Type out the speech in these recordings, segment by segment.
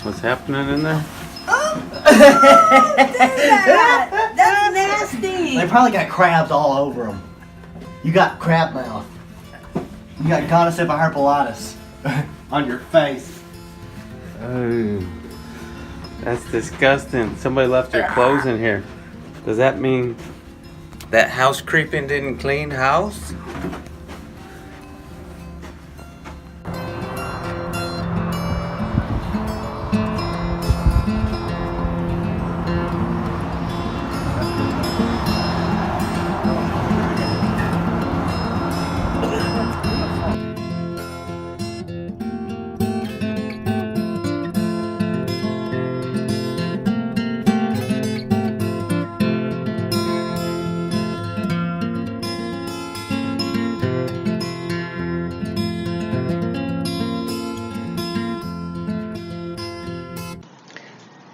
What's happening in there? That's nasty. They probably got crabs all over them. You got crab mouth. You got goddess herpelatus on your face. Oh, that's disgusting. Somebody left their clothes in here. Does that mean that house creeping didn't clean house?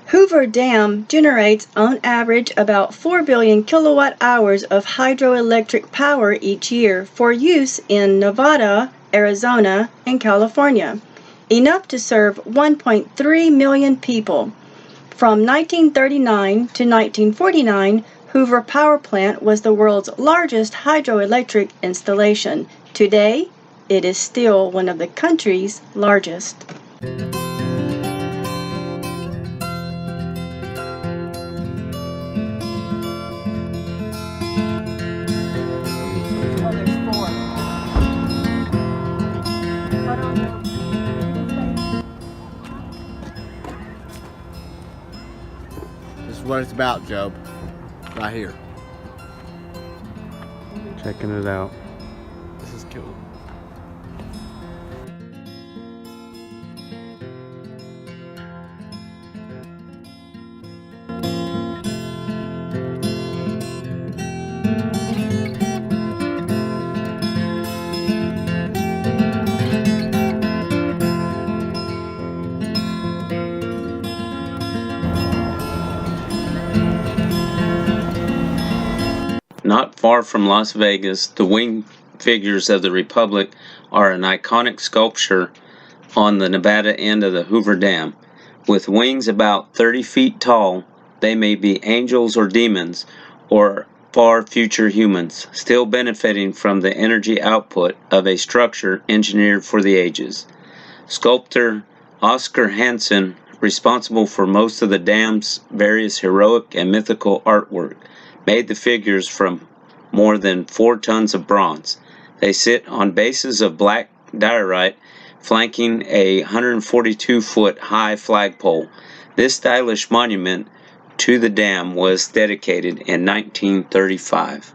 Hoover Dam generates on average about 4 billion kilowatt hours of hydroelectric power each year for use in Nevada, Arizona, and California, enough to serve 1.3 million people. From 1939 to 1949, Hoover Power Plant was the world's largest hydroelectric installation. Today, it is still one of the country's largest. This is what it's about, Job. Right here. Checking it out. This is cool. Not far from Las Vegas, the winged figures of the Republic are an iconic sculpture on the Nevada end of the Hoover Dam. With wings about 30 feet tall, they may be angels or demons, or far future humans, still benefiting from the energy output of a structure engineered for the ages. Sculptor Oscar Hansen, responsible for most of the dam's various heroic and mythical artwork, made the figures from more than 4 tons of bronze. They sit on bases of black diorite flanking a 142-foot high flagpole. This stylish monument to the dam was dedicated in 1935.